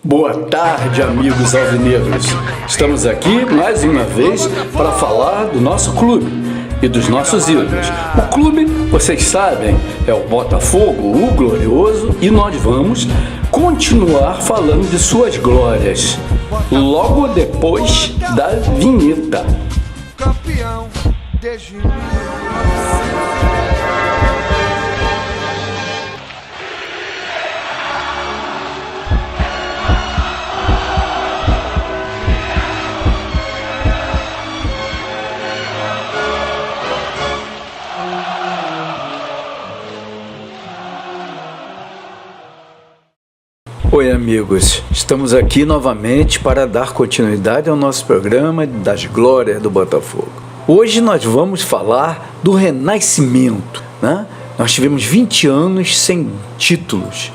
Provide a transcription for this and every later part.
Boa tarde, amigos alvinegros. Estamos aqui mais uma vez para falar do nosso clube e dos nossos ídolos. O clube, vocês sabem, é o Botafogo, o glorioso, e nós vamos continuar falando de suas glórias logo depois da vinheta. Campeão desde 1900. Oi, amigos, estamos aqui novamente para dar continuidade ao nosso programa das glórias do Botafogo. Hoje nós vamos falar do renascimento, né? Nós tivemos 20 anos sem títulos,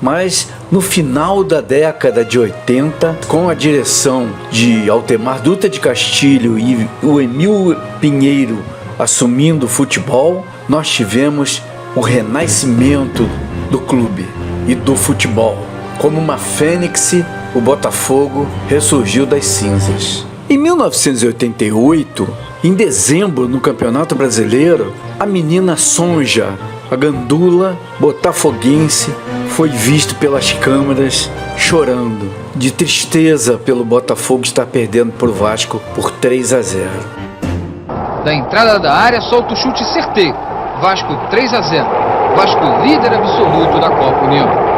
mas no final da década de 80, com a direção de Altemar Dutra de Castilho e o Emil Pinheiro assumindo o futebol, nós tivemos o renascimento do clube e do futebol. Como uma fênix, o Botafogo ressurgiu das cinzas. Em 1988, em dezembro, no Campeonato Brasileiro, a menina Sonja, a gandula botafoguense, foi vista pelas câmeras chorando, de tristeza pelo Botafogo estar perdendo para o Vasco por 3-0. Da entrada da área, solta o chute certeiro. Vasco 3-0. Vasco líder absoluto da Copa União.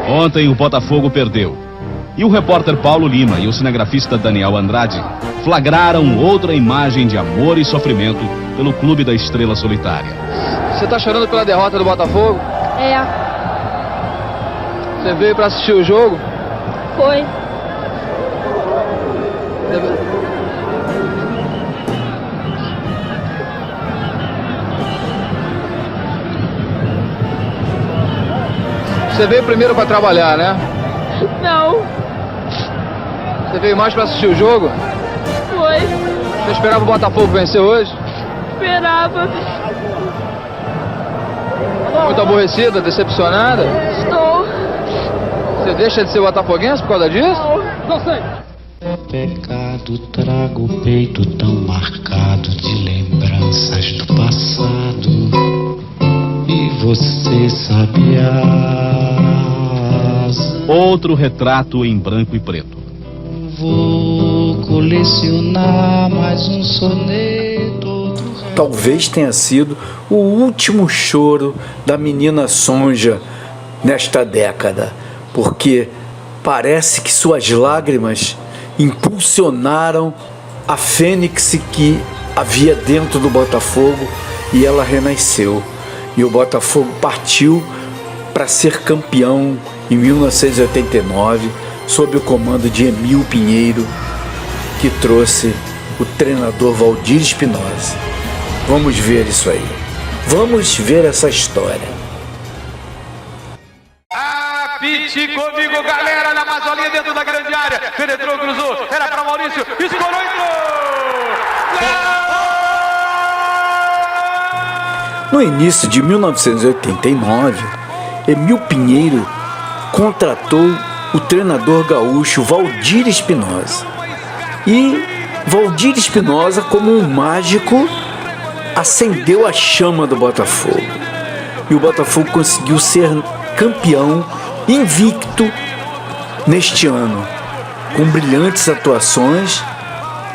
Ontem o Botafogo perdeu. E o repórter Paulo Lima e o cinegrafista Daniel Andrade flagraram outra imagem de amor e sofrimento pelo Clube da Estrela Solitária. Você tá chorando pela derrota do Botafogo? É. Você veio pra assistir o jogo? Foi. Você veio primeiro pra trabalhar, né? Não. Você veio mais pra assistir o jogo? Foi. Você esperava o Botafogo vencer hoje? Esperava. Muito aborrecida, decepcionada? Estou. Você deixa de ser botafoguense por causa disso? Não sei. Pecado, trago o peito tão marcado de lembranças do passado. E você sabia. Outro retrato em branco e preto. Vou colecionar mais um soneto. Talvez tenha sido o último choro da menina Sonja nesta década, porque parece que suas lágrimas impulsionaram a fênix que havia dentro do Botafogo e ela renasceu. E o Botafogo partiu para ser campeão em 1989, sob o comando de Emil Pinheiro, que trouxe o treinador Valdir Espinosa. Vamos ver isso aí. Vamos ver essa história. Apite comigo, galera, na Mazolinha dentro da grande área. Penetrou, cruzou, era para Maurício, escorou, entrou! No início de 1989, Emil Pinheiro contratou o treinador gaúcho Valdir Espinosa. E Valdir Espinosa, como um mágico, acendeu a chama do Botafogo. E o Botafogo conseguiu ser campeão invicto neste ano, com brilhantes atuações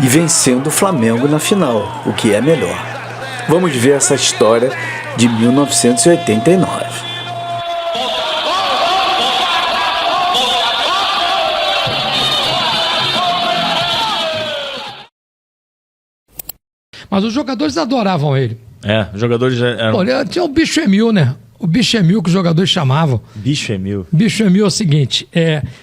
e vencendo o Flamengo na final, o que é melhor. Vamos ver essa história de 1989. Mas os jogadores adoravam ele. É, os jogadores já eram... Olha, tinha o Bicho Emil, né? O Bicho Emil que os jogadores chamavam. Bicho Emil. Bicho Emil é o seguinte,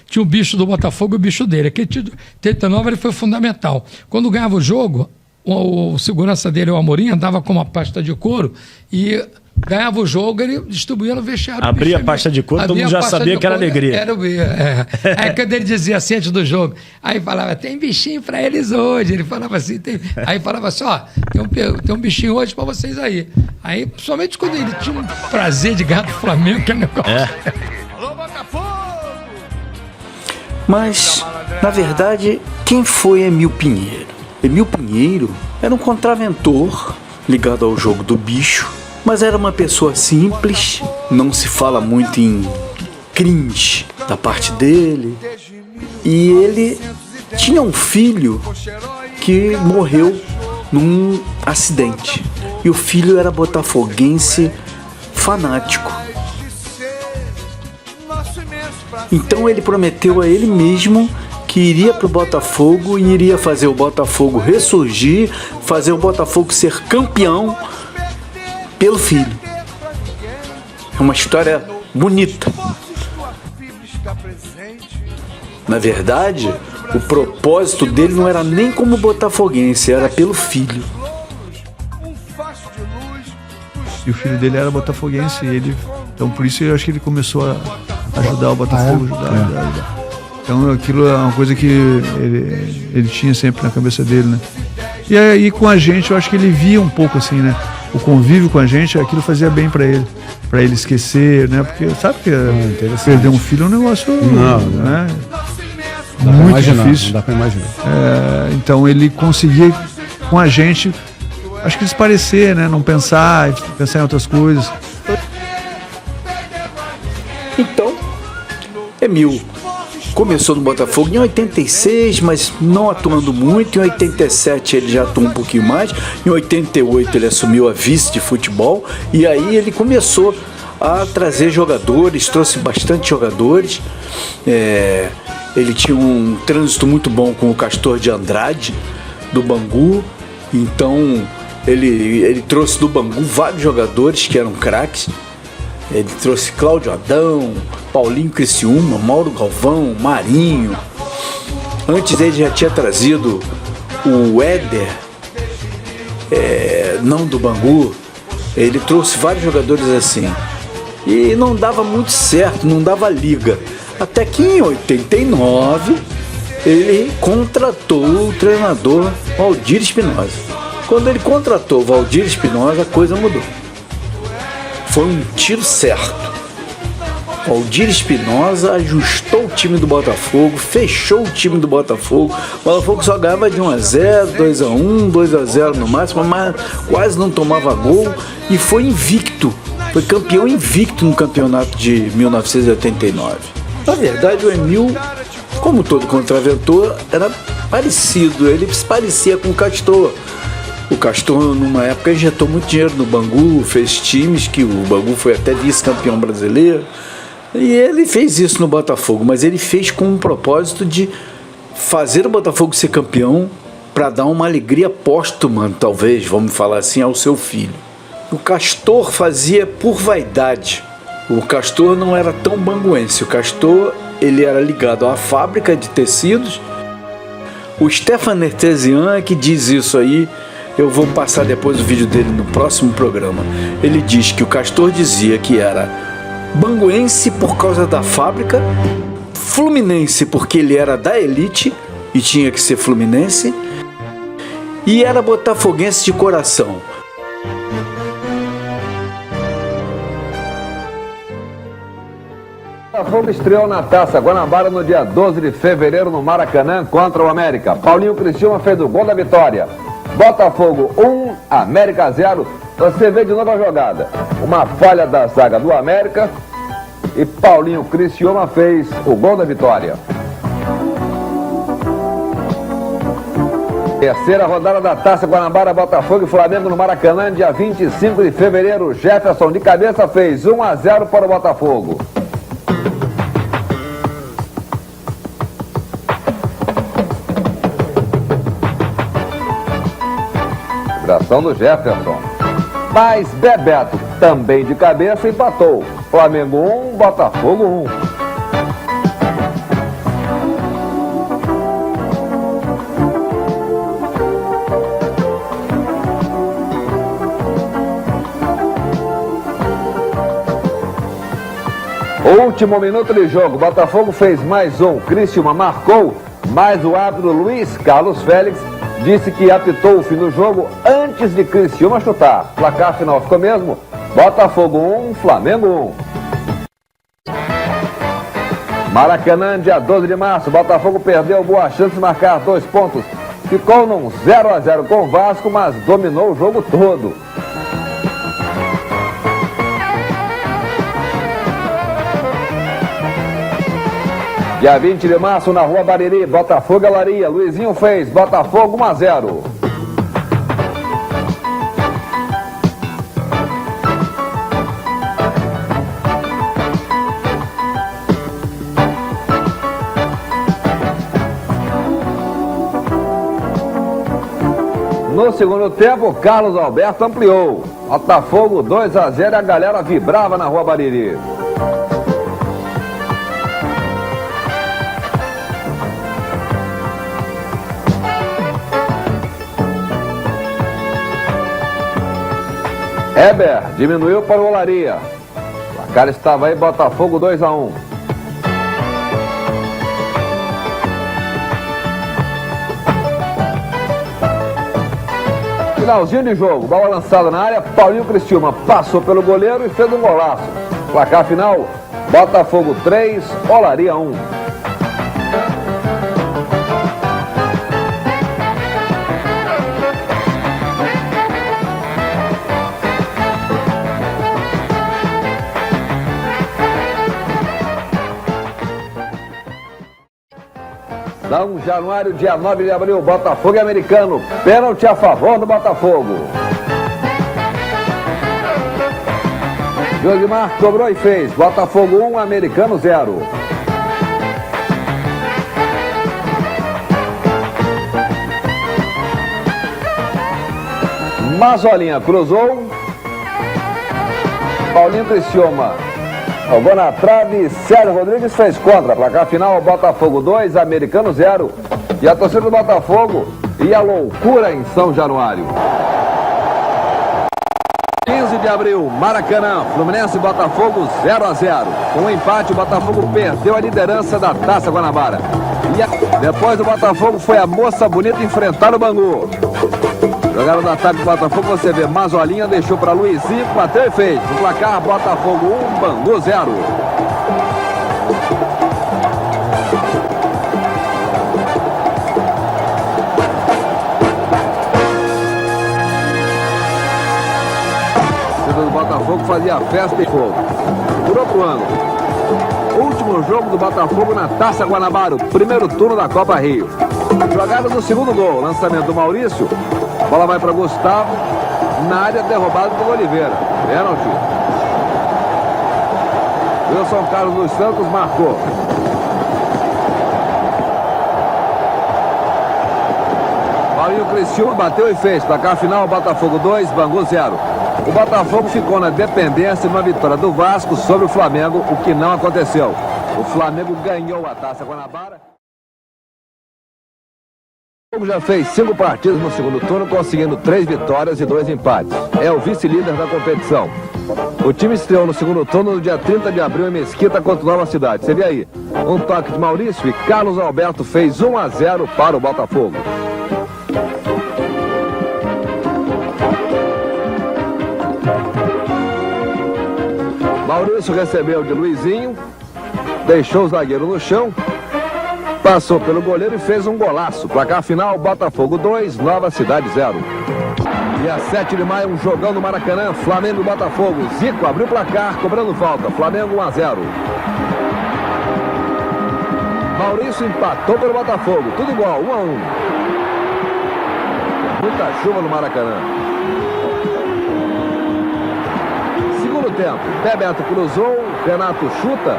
tinha o bicho do Botafogo e o bicho dele. Aquele 89 ele foi fundamental. Quando ganhava o jogo, o segurança dele, o Amorim, andava com uma pasta de couro e ganhava o jogo, ele distribuía no vestiário. Abria a pasta de couro, todo mundo já sabia que era alegria. Aí quando ele dizia assim antes do jogo, aí falava, tem bichinho pra eles hoje. Ele falava assim, aí falava assim, ó, tem um bichinho hoje pra vocês aí. Aí, principalmente quando ele tinha um prazer de ganhar do Flamengo, que é um negócio. Mas, na verdade, quem foi Emil Pinheiro? Emil Pinheiro era um contraventor ligado ao jogo do bicho, mas era uma pessoa simples, não se fala muito em crimes da parte dele, e ele tinha um filho que morreu num acidente, e o filho era botafoguense fanático. Então ele prometeu a ele mesmo que iria para o Botafogo e iria fazer o Botafogo ressurgir, fazer o Botafogo ser campeão pelo filho. É uma história bonita. Na verdade, o propósito dele não era nem como botafoguense, era pelo filho. E o filho dele era botafoguense, então por isso eu acho que ele começou a ajudar o Botafogo, ajudar. Então aquilo é uma coisa que ele tinha sempre na cabeça dele, né? E aí com a gente, eu acho que ele via um pouco assim, né? O convívio com a gente, aquilo fazia bem pra ele esquecer, né? Porque sabe que perder um filho é um negócio, né? Muito difícil. Não dá pra imaginar. Então ele conseguia com a gente, acho que desaparecer, né? Não pensar em outras coisas. Então, Emil começou no Botafogo em 86, mas não atuando muito. Em 87 ele já atuou um pouquinho mais. Em 88 ele assumiu a vice de futebol. E aí ele começou a trazer jogadores, trouxe bastante jogadores. Ele tinha um trânsito muito bom com o Castor de Andrade, do Bangu. Então ele trouxe do Bangu vários jogadores que eram craques. Ele trouxe Cláudio Adão, Paulinho Criciúma, Mauro Galvão, Marinho. Antes ele já tinha trazido o Éder, não do Bangu. Ele trouxe vários jogadores assim. E não dava muito certo, não dava liga. Até que em 89 ele contratou o treinador Valdir Espinosa. Quando ele contratou o Valdir Espinosa, a coisa mudou. Foi um tiro certo. Valdir Espinosa ajustou o time do Botafogo, fechou o time do Botafogo. O Botafogo só ganhava de 1-0, 2-1, 2-0 no máximo, mas quase não tomava gol e foi invicto. Foi campeão invicto no campeonato de 1989. Na verdade, o Emil, como todo contraventor, era parecido. Ele se parecia com o Castor. O Castor, numa época, injetou muito dinheiro no Bangu, fez times que o Bangu foi até vice-campeão brasileiro. E ele fez isso no Botafogo, mas ele fez com um propósito de fazer o Botafogo ser campeão para dar uma alegria póstuma, talvez, vamos falar assim, ao seu filho. O Castor fazia por vaidade. O Castor não era tão banguense. O Castor, ele era ligado à fábrica de tecidos. O Stefan Nertesian é que diz isso aí. Eu vou passar depois o vídeo dele no próximo programa. Ele diz que o Castor dizia que era banguense por causa da fábrica, fluminense porque ele era da elite e tinha que ser fluminense, e era botafoguense de coração. O Botafogo estreou na Taça Guanabara no dia 12 de fevereiro no Maracanã contra o América. Paulinho Criciúma fez o gol da vitória. Botafogo 1, América 0. Você vê de novo a jogada. Uma falha da zaga do América e Paulinho Criciúma fez o gol da vitória. Terceira rodada da Taça Guanabara, Botafogo e Flamengo no Maracanã, dia 25 de fevereiro. Jefferson de cabeça fez 1-0 para o Botafogo. Ação do Jefferson. Mas Bebeto, também de cabeça, empatou. Flamengo 1, Botafogo 1. Último minuto de jogo. Botafogo fez mais um. Criciúma marcou, mas o árbitro Luiz Carlos Félix disse que apitou o fim do jogo antes de Criciúma chutar. Placar final ficou mesmo: Botafogo 1, Flamengo 1. Maracanã, dia 12 de março, Botafogo perdeu boa chance de marcar 2 pontos. Ficou num 0-0 com o Vasco, mas dominou o jogo todo. Dia 20 de março, na Rua Bariri, Botafogo e Olaria. Luizinho fez, Botafogo 1-0. No segundo tempo, Carlos Alberto ampliou. Botafogo 2-0 e a galera vibrava na Rua Bariri. Heber diminuiu para o Olaria. O placar estava aí, Botafogo 2-1. Finalzinho de jogo, bola lançada na área, Paulinho Criciúma passou pelo goleiro e fez um golaço. Placar final, Botafogo 3, Olaria 1. São Januário, dia 9 de abril, Botafogo e Americano. Pênalti a favor do Botafogo. Josimar cobrou e fez. Botafogo 1, Americano 0. Mazolinha cruzou. Paulinho Criciúma jogou na trave, Sérgio Rodrigues fez contra. Placar final, Botafogo 2, Americano 0. E a torcida do Botafogo e a loucura em São Januário. 15 de abril, Maracanã, Fluminense e Botafogo 0-0. Com um empate, o Botafogo perdeu a liderança da Taça Guanabara. E depois do Botafogo foi a Moça Bonita enfrentar o Bangu. Jogaram no ataque do Botafogo, você vê, Mazolinha deixou para Luizinho, bateu e fez. No placar, Botafogo 1, Bangu 0. O time do Botafogo fazia festa e fogo. Durou pro ângulo. Último jogo do Botafogo na Taça Guanabara, o primeiro turno da Copa Rio. Jogada do segundo gol, lançamento do Maurício. A bola vai para Gustavo, na área derrubada pelo Oliveira. Pênalti. Wilson Carlos dos Santos marcou. Paulinho Criciúma bateu e fez. Placar final, Botafogo 2, Bangu 0. O Botafogo ficou na dependência de uma vitória do Vasco sobre o Flamengo, o que não aconteceu. O Flamengo ganhou a Taça Guanabara. O Botafogo já fez 5 partidas no segundo turno, conseguindo 3 vitórias e 2 empates. É o vice-líder da competição. O time estreou no segundo turno no dia 30 de abril em Mesquita contra Nova Cidade. Você vê aí, um toque de Maurício e Carlos Alberto fez 1-0 para o Botafogo. Maurício recebeu de Luizinho, deixou o zagueiro no chão, passou pelo goleiro e fez um golaço. Placar final, Botafogo 2, Nova Cidade 0. Dia 7 de maio, um jogão no Maracanã, Flamengo e Botafogo. Zico abriu o placar, cobrando falta. Flamengo 1-0. Maurício empatou pelo Botafogo. Tudo igual, 1-1. Muita chuva no Maracanã. Segundo tempo, Bebeto cruzou, Renato chuta.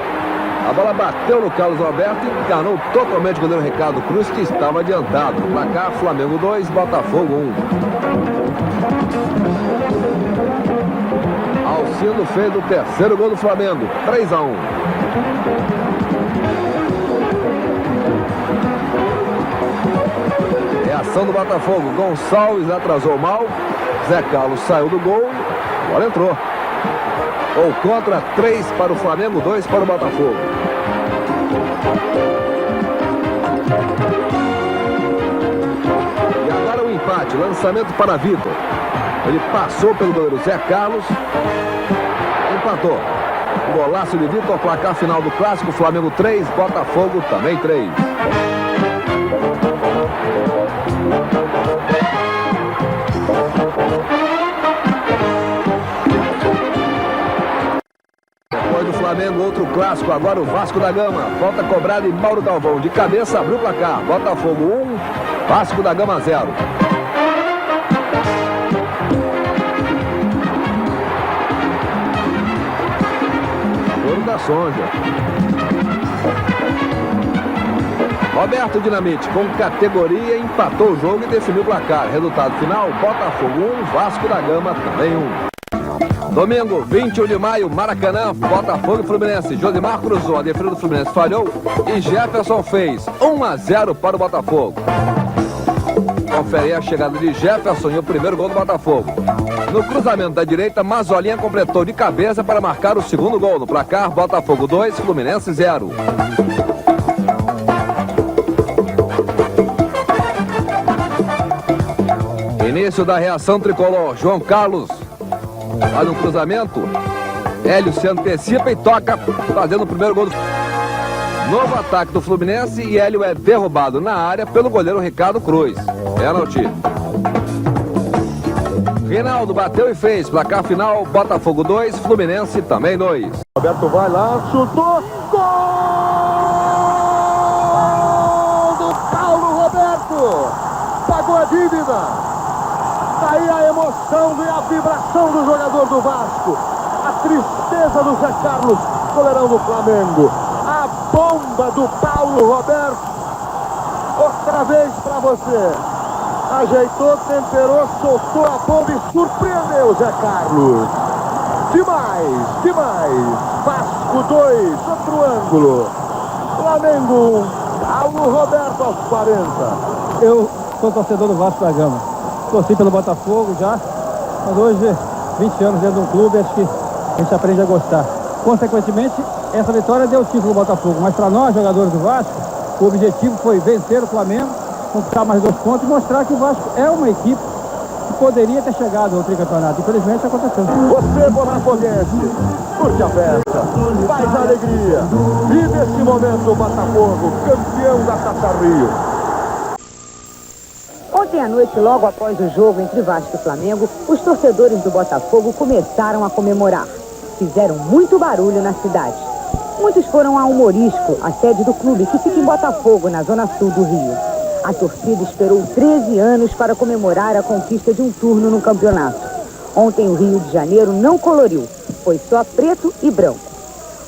A bola bateu no Carlos Alberto e enganou totalmente o goleiro Ricardo Cruz, que estava adiantado. Placar, Flamengo 2, Botafogo 1. Alcindo fez o terceiro gol do Flamengo, 3-1. É ação do Botafogo. Gonçalves atrasou mal. Zé Carlos saiu do gol. A bola entrou. Ou contra, 3 para o Flamengo, 2 para o Botafogo. E agora o empate, lançamento para Vitor. Ele passou pelo goleiro Zé Carlos, empatou. Golaço de Vitor, placar final do clássico, Flamengo 3, Botafogo também 3. Depois do Flamengo, outro clássico, agora o Vasco da Gama. Falta cobrada e Mauro Galvão de cabeça abriu o placar. Botafogo 1, Vasco da Gama 0. Da Sonja. Roberto Dinamite, com categoria, empatou o jogo e definiu o placar. Resultado final, Botafogo 1, Vasco da Gama também 1. Domingo, 21 de maio, Maracanã, Botafogo e Fluminense. Josimar cruzou, a defesa do Fluminense falhou e Jefferson fez 1-0 para o Botafogo. Confere a chegada de Jefferson e o primeiro gol do Botafogo. No cruzamento da direita, Mazolinha completou de cabeça para marcar o segundo gol. No placar, Botafogo 2, Fluminense 0. Início da reação tricolor. João Carlos faz um cruzamento. Hélio se antecipa e toca, fazendo o primeiro gol do... Novo ataque do Fluminense e Hélio é derrubado na área pelo goleiro Ricardo Cruz. Pênalti. Reinaldo bateu e fez. Placar final, Botafogo 2, Fluminense também 2. Roberto vai lá, chutou. Gol do Paulo Roberto. Pagou a dívida. Daí a emoção e a vibração do jogador do Vasco. A tristeza do Zé Carlos, goleirão do Flamengo. A bomba do Paulo Roberto. Outra vez para você. Ajeitou, temperou, soltou a bomba e surpreendeu o Zé Carlos. Demais, demais. Vasco 2, outro ângulo. Flamengo 1, Paulo Roberto aos 40. Eu sou torcedor do Vasco da Gama. Torci pelo Botafogo já, mas hoje, 20 anos dentro de um clube, acho que a gente aprende a gostar. Consequentemente, essa vitória deu título ao Botafogo, mas para nós, jogadores do Vasco, o objetivo foi vencer o Flamengo, conquistar mais 2 pontos e mostrar que o Vasco é uma equipe que poderia ter chegado ao tricampeonato. Infelizmente aconteceu. Você, botafoguense, curte a festa, faz a alegria. Vive esse momento o Botafogo, campeão da Taça Rio. Ontem à noite, logo após o jogo entre Vasco e Flamengo, os torcedores do Botafogo começaram a comemorar. Fizeram muito barulho na cidade. Muitos foram ao Humorisco, a sede do clube, que fica em Botafogo, na zona sul do Rio. A torcida esperou 13 anos para comemorar a conquista de um turno no campeonato. Ontem o Rio de Janeiro não coloriu, foi só preto e branco.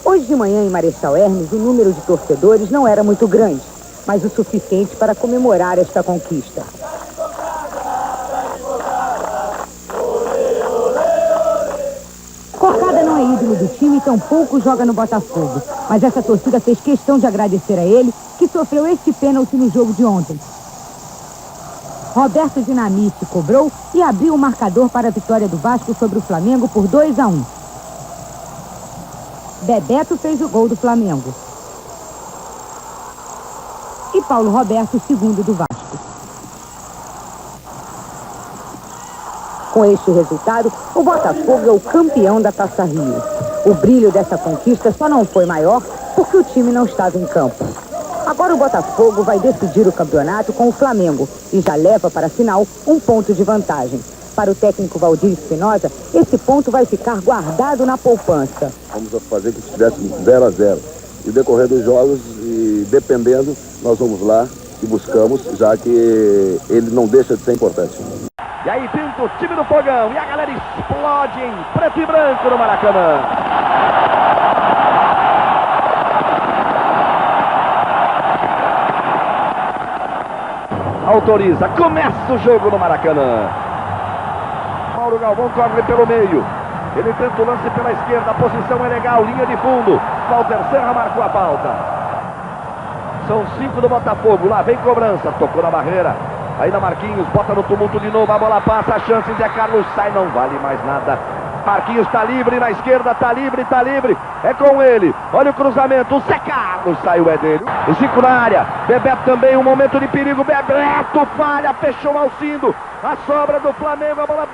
Hoje de manhã em Marechal Hermes, o número de torcedores não era muito grande, mas o suficiente para comemorar esta conquista. Cocada não é ídolo do time e tampouco joga no Botafogo. Mas essa torcida fez questão de agradecer a ele, que sofreu este pênalti no jogo de ontem. Roberto Dinamite cobrou e abriu o marcador para a vitória do Vasco sobre o Flamengo por 2-1. Bebeto fez o gol do Flamengo. E Paulo Roberto, o segundo do Vasco. Com este resultado, o Botafogo é o campeão da Taça Rio. O brilho dessa conquista só não foi maior porque o time não estava em campo. Agora o Botafogo vai decidir o campeonato com o Flamengo e já leva para a final 1 ponto de vantagem. Para o técnico Valdir Espinosa, esse ponto vai ficar guardado na poupança. Vamos fazer que estivesse 0-0. E decorrer dos jogos, e dependendo, nós vamos lá e buscamos, já que ele não deixa de ser importante. E aí pinta o time do Fogão e a galera explode em preto e branco no Maracanã. Autoriza, começa o jogo no Maracanã. Mauro Galvão corre pelo meio. Ele tenta o lance pela esquerda, a posição é legal, linha de fundo. Walter Serra marcou a falta. São 5 do Botafogo, lá vem cobrança, tocou na barreira. Ainda Marquinhos, bota no tumulto de novo, a bola passa, a chance, Zé Carlos sai, não vale mais nada. Marquinhos tá livre, na esquerda tá livre, é com ele. Olha o cruzamento, o Zé Carlos saiu, é dele. E 5 na área, Bebeto também, um momento de perigo, Bebeto falha, fechou Alcindo. A sobra do Flamengo, a bola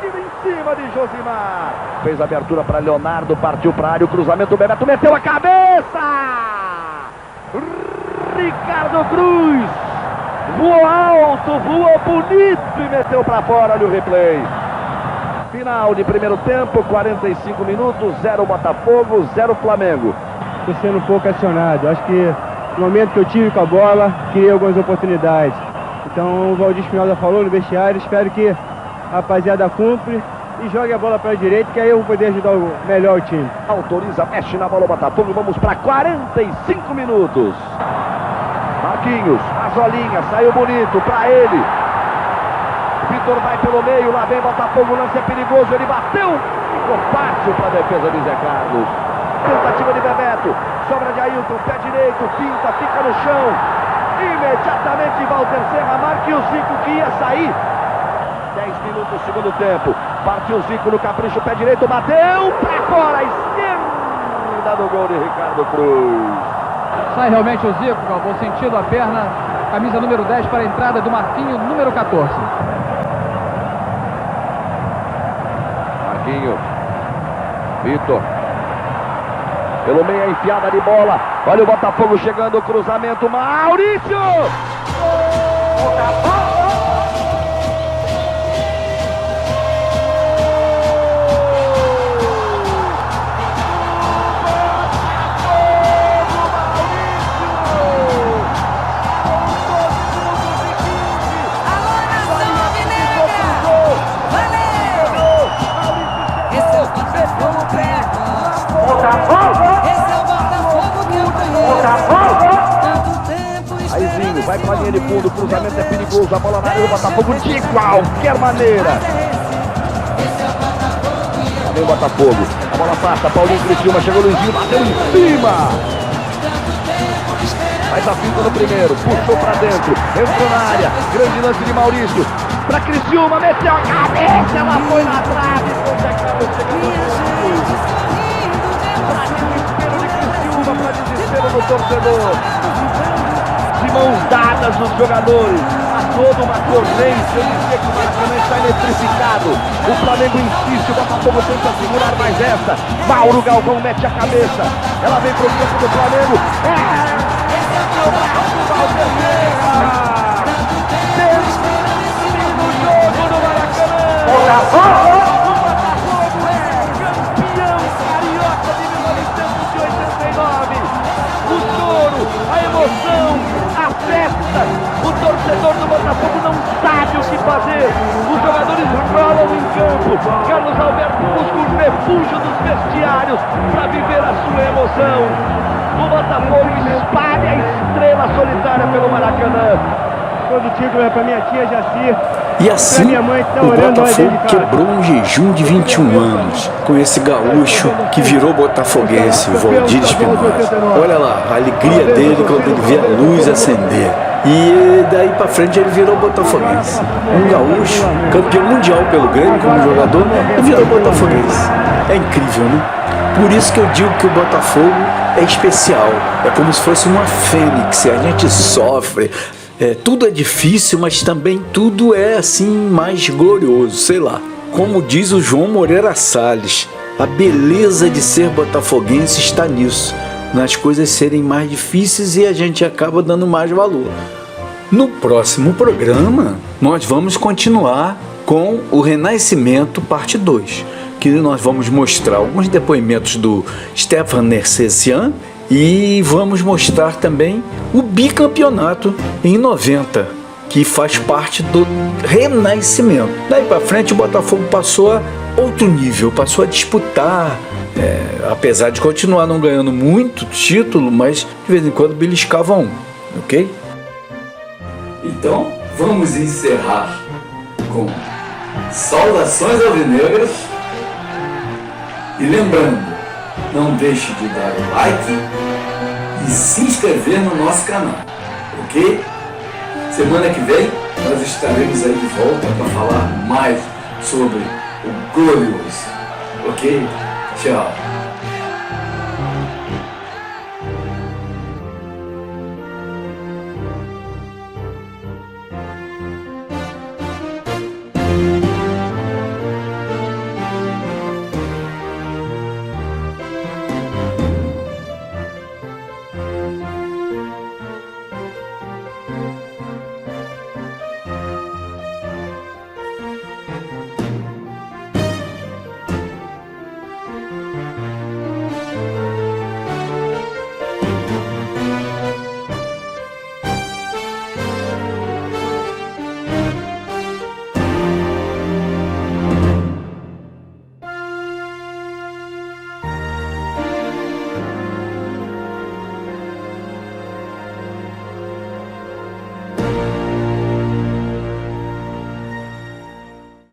batida em cima de Josimar. Fez a abertura para Leonardo, partiu para a área, o cruzamento, o Bebeto meteu a cabeça. Ricardo Cruz voou alto, voou bonito e meteu para fora. Olha o replay. Final de primeiro tempo, 45 minutos, 0 Botafogo, 0 Flamengo. Estou sendo um pouco acionado. Acho que no momento que eu tive com a bola, criei algumas oportunidades. Então o Valdir Espinosa falou no vestiário, espero que a rapaziada cumpre e jogue a bola para a direita, que aí eu vou poder ajudar melhor o time. Autoriza, mexe na bola o Botafogo, vamos para 45 minutos. Marquinhos, Mazolinha, saiu bonito para ele. Vitor vai pelo meio, lá vem Botafogo, o lance é perigoso, ele bateu, ficou fácil para a defesa de Zé Carlos. Tentativa de Bebeto, sobra de Ailton, pé direito, pinta, fica no chão. Imediatamente Walter Serra marca e o Zico que ia sair. 10 minutos, segundo tempo. Partiu o Zico no capricho, pé direito, bateu para fora, a esquerda do gol de Ricardo Cruz. Sai realmente o Zico, Galvão, sentindo a perna, camisa número 10 para a entrada do Marquinho, número 14. Marquinho, Vitor, pelo meio a enfiada de bola, olha o Botafogo chegando, o cruzamento, Maurício! Aizinho vai com a linha de fundo, o cruzamento é perigoso, a bola na área do Botafogo de qualquer maneira. Lá vem o Botafogo, a bola passa, Paulinho Criciúma, chegou o Luizinho, bateu em cima. Faz a finta no primeiro, puxou pra dentro, entrou na área, grande lance de Maurício, pra Criciúma, meteu a cabeça, ela foi na trave, o Zé Carlos chegando para desespero do torcedor. De mãos dadas os jogadores. Há toda uma corrente. Eu dizia que o Maracanã está eletrificado. O Flamengo insiste, o Botafogo tenta segurar mais essa. Mauro Galvão mete a cabeça. Ela vem para o campo do Flamengo. O braço do Walter Serra. Termina o jogo no Maracanã. Botafogo é campeão carioca de 1989. O choro, a emoção, a festa. O torcedor do Botafogo não sabe o que fazer. Os jogadores rolam em campo. Carlos Alberto busca o refúgio dos vestiários para viver a sua emoção. O Botafogo espalha a estrela solitária pelo Maracanã. Todo título é para minha tia Jaci. E assim, o Botafogo quebrou um jejum de 21 anos com esse gaúcho que virou botafoguense, o Valdir Espinosa. Olha lá, a alegria dele quando ele vê a luz acender. E daí pra frente ele virou botafoguense. Um gaúcho, campeão mundial pelo Grêmio como jogador, e virou botafoguense. É incrível, né? Por isso que eu digo que o Botafogo é especial. É como se fosse uma fênix, a gente sofre. Tudo é difícil, mas também tudo é assim mais glorioso, sei lá. Como diz o João Moreira Salles, a beleza de ser botafoguense está nisso, nas coisas serem mais difíceis e a gente acaba dando mais valor. No próximo programa, nós vamos continuar com o Renascimento parte 2, que nós vamos mostrar alguns depoimentos do Stefan Nersessian e vamos mostrar também o bicampeonato em 90, que faz parte do Renascimento. Daí para frente o Botafogo passou a outro nível, passou a disputar, apesar de continuar não ganhando muito título, mas de vez em quando beliscava um, ok? Então vamos encerrar com saudações alvinegras e lembrando, não deixe de dar o like e se inscrever no nosso canal, ok? Semana que vem nós estaremos aí de volta para falar mais sobre o glorioso, ok? Tchau!